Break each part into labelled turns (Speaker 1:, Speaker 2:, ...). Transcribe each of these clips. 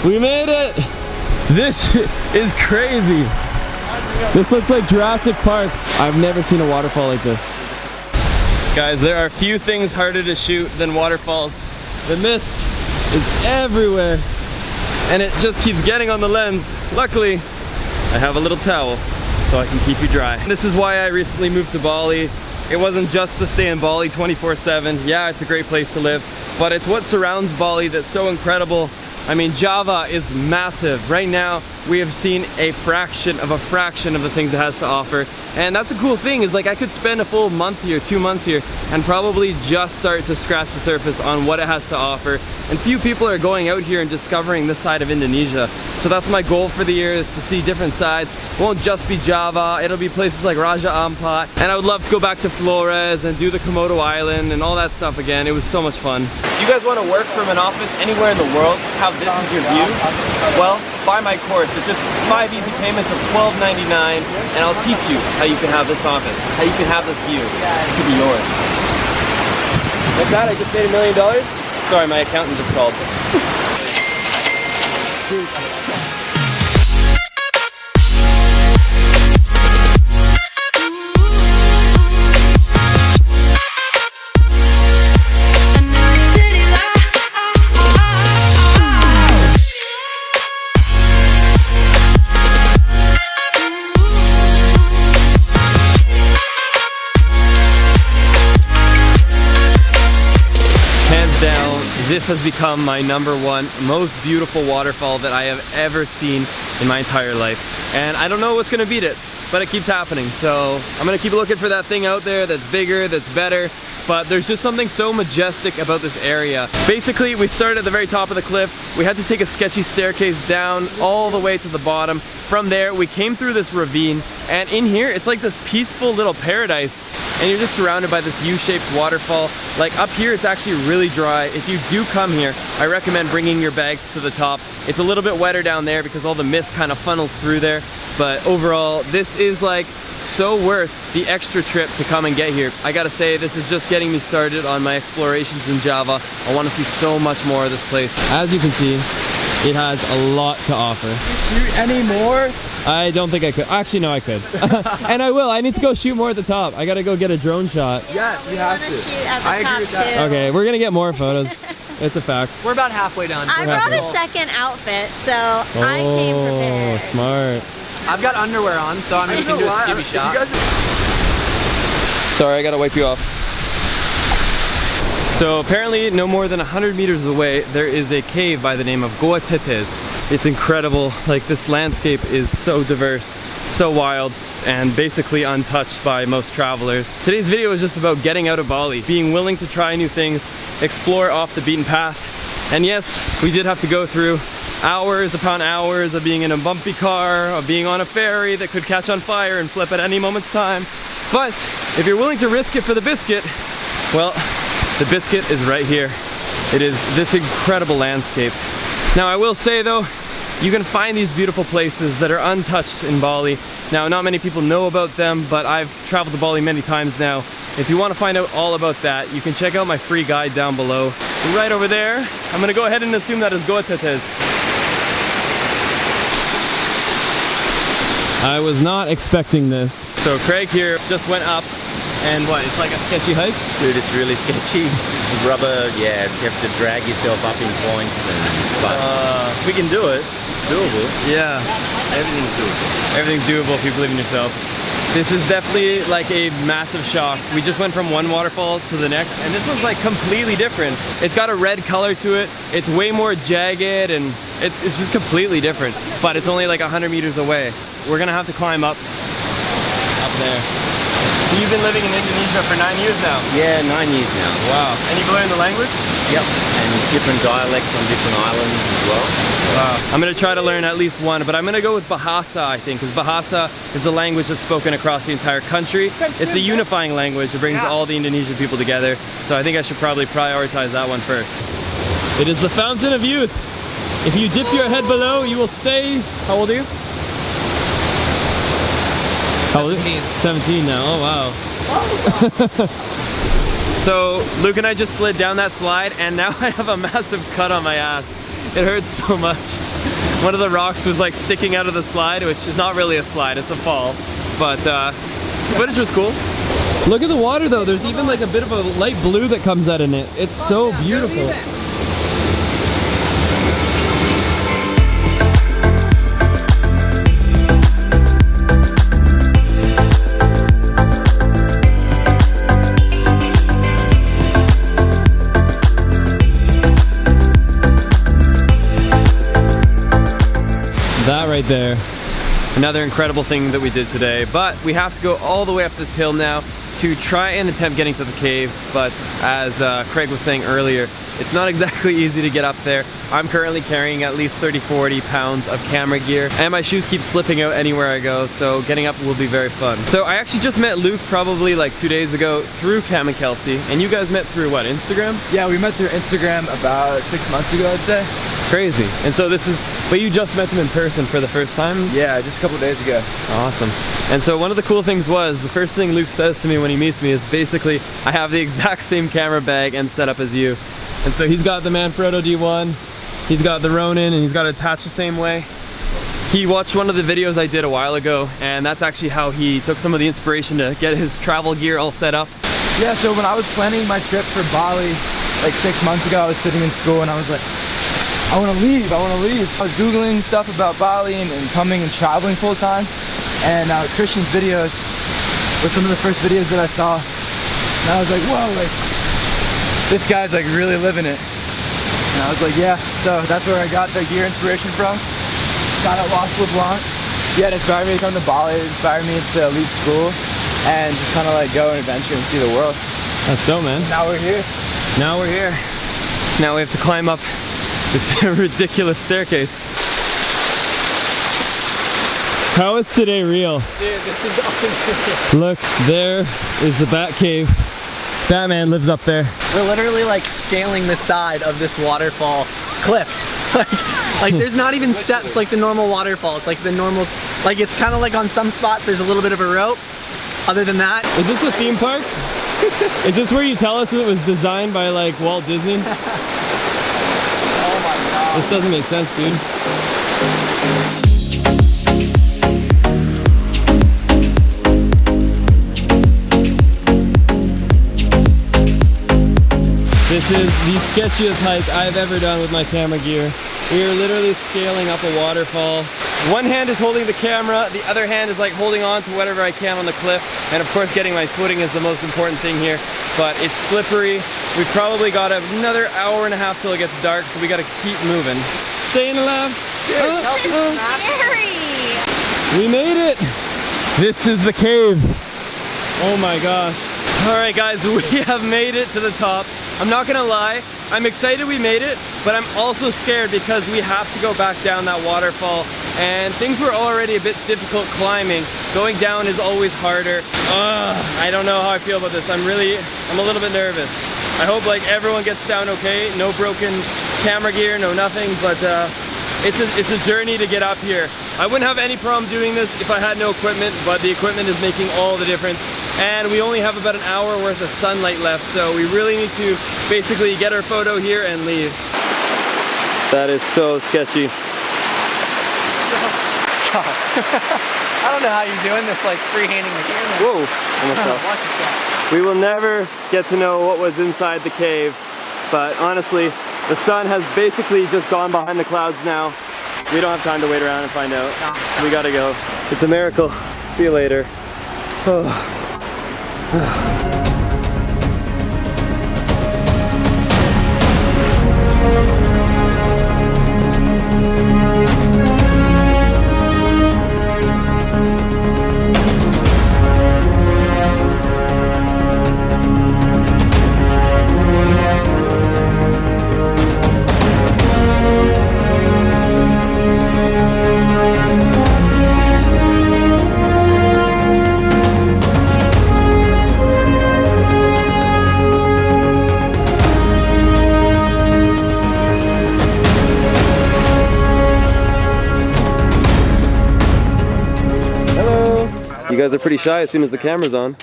Speaker 1: We made it! This is crazy. This looks like Jurassic Park. I've never seen a waterfall like this. Guys, there are few things harder to shoot than waterfalls. The mist is everywhere and it just keeps getting on the lens. Luckily, I have a little towel so I can keep you dry. This is why I recently moved to Bali. It wasn't just to stay in Bali 24/7. Yeah, it's a great place to live, but it's what surrounds Bali that's so incredible. I mean, Java is massive. Right now, we have seen a fraction of the things it has to offer. And that's a cool thing, is like I could spend a full month here, 2 months here, and probably just start to scratch the surface on what it has to offer. And few people are going out here and discovering this side of Indonesia. So that's my goal for the year, is to see different sides. It won't just be Java, it'll be places like Raja Ampat. And I would love to go back to Flores and do the Komodo Island and all that stuff again. It was so much fun. If you guys want to work from an office anywhere in the world, have this as your view, well, buy my course. It's just 5 easy payments of $12.99, and I'll teach you how you can have this office, how you can have this view. It could be yours. Like that, I just made $1 million. Sorry, my accountant just called. This has become my #1 most beautiful waterfall that I have ever seen in my entire life. And I don't know what's gonna beat it, but it keeps happening. So I'm gonna keep looking for that thing out there that's bigger, that's better. But there's just something so majestic about this area. Basically, we started at the very top of the cliff. We had to take a sketchy staircase down all the way to the bottom. From there, we came through this ravine, and in here, it's like this peaceful little paradise. And you're just surrounded by this U-shaped waterfall. Like up here, it's actually really dry. If you do come here, I recommend bringing your bags to the top. It's a little bit wetter down there because all the mist kind of funnels through there. But overall, this is like so worth the extra trip to come and get here. I gotta say, this is just getting me started on my explorations in Java. I want to see so much more of this place. As you can see, it has a lot to offer.
Speaker 2: Shoot any more?
Speaker 1: I don't think I could. Actually, no, I could. And I will. I need to go shoot more at the top. I gotta go get a drone shot.
Speaker 2: Yes, you have to.
Speaker 3: Shoot at the top too.
Speaker 1: Okay, we're gonna get more photos. It's a fact.
Speaker 2: We're about halfway done.
Speaker 3: I brought a second outfit, so I came prepared.
Speaker 1: Oh, smart.
Speaker 2: I've got underwear on, so I mean you can do a skivvy shot.
Speaker 1: Sorry, I gotta wipe you off. So apparently, no more than 100 meters away, there is a cave by the name of Goa Tetes. It's incredible. Like, this landscape is so diverse, so wild, and basically untouched by most travelers. Today's video is just about getting out of Bali, being willing to try new things, explore off the beaten path. And yes, we did have to go through hours upon hours of being in a bumpy car, of being on a ferry that could catch on fire and flip at any moment's time. But if you're willing to risk it for the biscuit, well, the biscuit is right here. It is this incredible landscape. Now, I will say though, you can find these beautiful places that are untouched in Bali. Now, not many people know about them, but I've traveled to Bali many times now. If you want to find out all about that, you can check out my free guide down below. Right over there, I'm gonna go ahead and assume that is Goa Tetes. I was not expecting this. So Craig here just went up, and what, it's like a sketchy hike?
Speaker 4: Dude, it's really sketchy. Rubber, yeah, you have to drag yourself up in points, but
Speaker 1: we can do it.
Speaker 4: It's doable.
Speaker 1: Yeah.
Speaker 4: Everything's doable.
Speaker 1: Everything's doable if you believe in yourself. This is definitely like a massive shock. We just went from one waterfall to the next, and this one's like completely different. It's got a red color to it. It's way more jagged, and it's just completely different. But it's only like 100 meters away. We're gonna have to climb up there. So you've been living in Indonesia for 9 years now?
Speaker 4: Yeah, 9 years now.
Speaker 1: Wow. And you've learned the language?
Speaker 4: Yep. And different dialects on different islands as well.
Speaker 1: Wow. I'm gonna try to learn at least one, but I'm gonna go with Bahasa, I think, because Bahasa is the language that's spoken across the entire country. It's a unifying language. It brings all the Indonesian people together. So I think I should probably prioritize that one first. It is the fountain of youth. If you dip your head below, you will stay. How old are you? 17. 17 now. Oh wow. So Luke and I just slid down that slide, and now I have a massive cut on my ass. It hurts so much. One of the rocks was like sticking out of the slide, which is not really a slide, it's a fall. But footage was cool. Look at the water though, there's even like a bit of a light blue that comes out in it. It's so beautiful. That right there. Another incredible thing that we did today, but we have to go all the way up this hill now to try and attempt getting to the cave. But as Craig was saying earlier, it's not exactly easy to get up there. I'm currently carrying at least 30-40 pounds of camera gear, and my shoes keep slipping out anywhere I go, so getting up will be very fun. So I actually just met Luke probably like 2 days ago through Cam and Kelsey, and you guys met through what, Instagram?
Speaker 2: Yeah, we met through Instagram about 6 months ago, I'd say.
Speaker 1: Crazy. And so this is, but you just met them in person for the first time?
Speaker 2: Yeah, just a couple days ago.
Speaker 1: Awesome. And so one of the cool things was, the first thing Luke says to me when he meets me is basically, I have the exact same camera bag and setup as you. And so he's got the Manfrotto D1, he's got the Ronin, and he's got it attached the same way. He watched one of the videos I did a while ago, and that's actually how he took some of the inspiration to get his travel gear all set up.
Speaker 2: Yeah, so when I was planning my trip for Bali, like 6 months ago, I was sitting in school and I was like, I want to leave, I want to leave. I was Googling stuff about Bali and coming and traveling full time. And Christian's videos were some of the first videos that I saw. And I was like, whoa, like, this guy's like really living it. And I was like, yeah, so that's where I got the gear inspiration from. Got at Lost LeBlanc. Yeah, it inspired me to come to Bali, it inspired me to leave school and just kind of like go and adventure and see the world.
Speaker 1: That's dope, man.
Speaker 2: And now we're here.
Speaker 1: Now we're here. Now we have to climb up this ridiculous staircase. How is today real?
Speaker 2: Dude, this is unreal.
Speaker 1: Look, there is the Bat Cave. Batman lives up there.
Speaker 2: We're literally like scaling the side of this waterfall cliff. Like there's not even steps like the normal waterfalls, like the normal, like it's kind of like on some spots there's a little bit of a rope. Other than that.
Speaker 1: Is this a theme park? Is this where you tell us it was designed by like Walt Disney?
Speaker 2: Oh my god.
Speaker 1: This doesn't make sense, dude. This is the sketchiest hike I've ever done with my camera gear. We are literally scaling up a waterfall. One hand is holding the camera, the other hand is like holding on to whatever I can on the cliff. And of course getting my footing is the most important thing here. But it's slippery. We've probably got another hour and a half till it gets dark, so we gotta keep moving. Staying alive.
Speaker 3: Scary.
Speaker 1: We made it! This is the cave. Oh my gosh. Alright guys, we have made it to the top. I'm not gonna lie, I'm excited we made it, but I'm also scared because we have to go back down that waterfall and things were already a bit difficult climbing. Going down is always harder. I don't know how I feel about this. I'm a little bit nervous. I hope like everyone gets down okay, no broken camera gear, no nothing, but it's a journey to get up here. I wouldn't have any problem doing this if I had no equipment, but the equipment is making all the difference. And we only have about an hour worth of sunlight left, so we really need to basically get our photo here and leave. That is so sketchy.
Speaker 2: I don't know how you're doing this, like freehanding the camera.
Speaker 1: Whoa, almost fell. We will never get to know what was inside the cave, but honestly, the sun has basically just gone behind the clouds now. We don't have time to wait around and find out. We gotta go. It's a miracle. See you later. Oh. You guys are pretty shy as soon as the camera's on.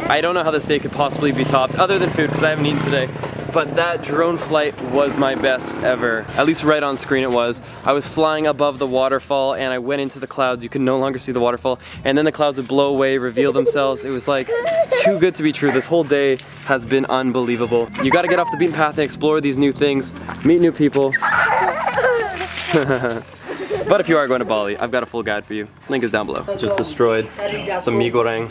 Speaker 1: I don't know how this day could possibly be topped, other than food, because I haven't eaten today. but that drone flight was my best ever. At least right on screen it was. I was flying above the waterfall and I went into the clouds. You could no longer see the waterfall, and then the clouds would blow away, reveal themselves. It was like too good to be true. This whole day has been unbelievable. You gotta get off the beaten path and explore these new things, meet new people. But if you are going to Bali, I've got a full guide for you. Link is down below. Just destroyed some mee goreng.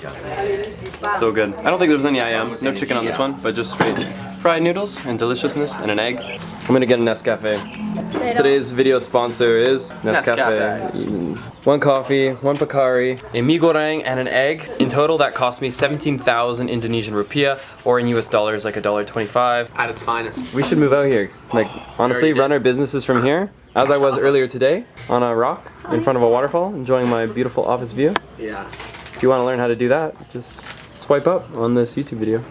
Speaker 1: So good. I don't think there was any ayam, no chicken on this one, but just straight fried noodles and deliciousness and an egg. I'm gonna get a Nescafe. Today's video sponsor is Nescafe. 1 coffee, 1 Pocari, a mee goreng, and an egg. In total, that cost me 17,000 Indonesian rupiah, or in US dollars, like $1.25.
Speaker 2: At its finest.
Speaker 1: We should move out here. Like, honestly, run our businesses from here, as I was earlier today, on a rock in front of a waterfall, enjoying my beautiful office view.
Speaker 2: Yeah.
Speaker 1: If you want to learn how to do that, just swipe up on this YouTube video.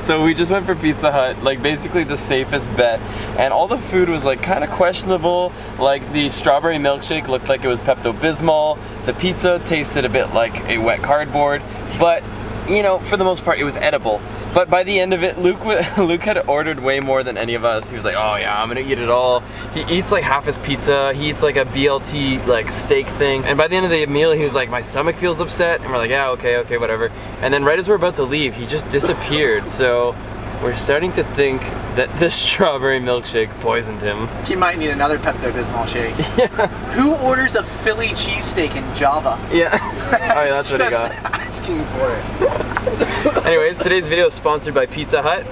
Speaker 1: So we just went for Pizza Hut, like basically the safest bet, and all the food was like kind of questionable. Like the strawberry milkshake looked like it was Pepto-Bismol. The pizza tasted a bit like a wet cardboard, but you know, for the most part it was edible. But by the end of it, Luke had ordered way more than any of us. He was like, oh yeah, I'm gonna eat it all. He eats like half his pizza. He eats like a BLT like steak thing. And by the end of the meal, he was like, my stomach feels upset. And we're like, yeah, okay, whatever. And then right as we're about to leave, he just disappeared. So we're starting to think that this strawberry milkshake poisoned him.
Speaker 2: He might need another Pepto-Bismol shake.
Speaker 1: Yeah.
Speaker 2: Who orders a Philly cheesesteak in Java?
Speaker 1: Yeah. Oh yeah, that's what he got.
Speaker 2: Asking for it.
Speaker 1: Anyways, today's video is sponsored by Pizza Hut.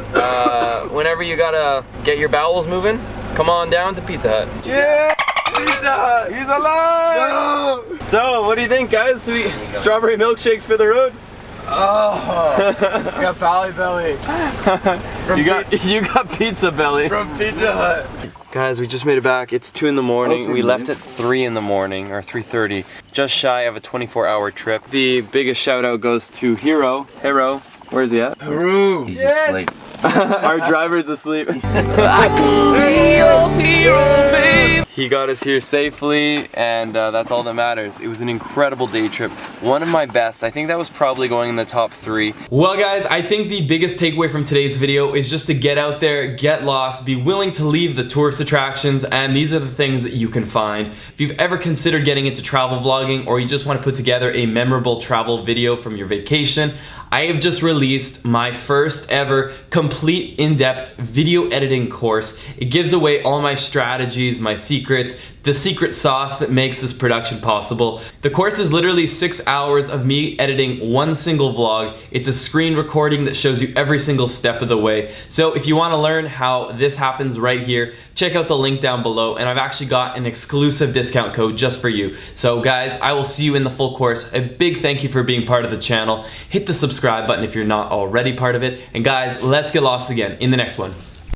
Speaker 1: Whenever you gotta get your bowels moving, come on down to Pizza Hut.
Speaker 2: Yeah! Pizza Hut!
Speaker 1: He's alive! No! So, what do you think, guys? Sweet strawberry milkshakes for the road?
Speaker 2: Oh, I got Bali belly.
Speaker 1: You got pizza belly.
Speaker 2: From Pizza Hut.
Speaker 1: Guys, we just made it back. It's 2 in the morning. We left at 3 in the morning, or 3:30. Just shy of a 24-hour trip. The biggest shout out goes to Hero. Hero, where is he at?
Speaker 2: Hero.
Speaker 4: He's asleep.
Speaker 1: Our driver's asleep.
Speaker 5: I can be your hero, babe.
Speaker 1: He got us here safely, and that's all that matters. It was an incredible day trip. One of my best. I think that was probably going in the top 3. Well guys, I think the biggest takeaway from today's video is just to get out there, get lost, be willing to leave the tourist attractions, and these are the things that you can find. If you've ever considered getting into travel vlogging, or you just want to put together a memorable travel video from your vacation, I have just released my first ever complete in-depth video editing course. It gives away all my strategies, my secrets, the secret sauce that makes this production possible. The course is literally 6 hours of me editing one single vlog. It's a screen recording that shows you every single step of the way. So if you want to learn how this happens right here, check out the link down below, and I've actually got an exclusive discount code just for you. So guys, I will see you in the full course. A big thank you for being part of the channel. Hit the subscribe button if you're not already part of it. And guys, let's get lost again in the next one.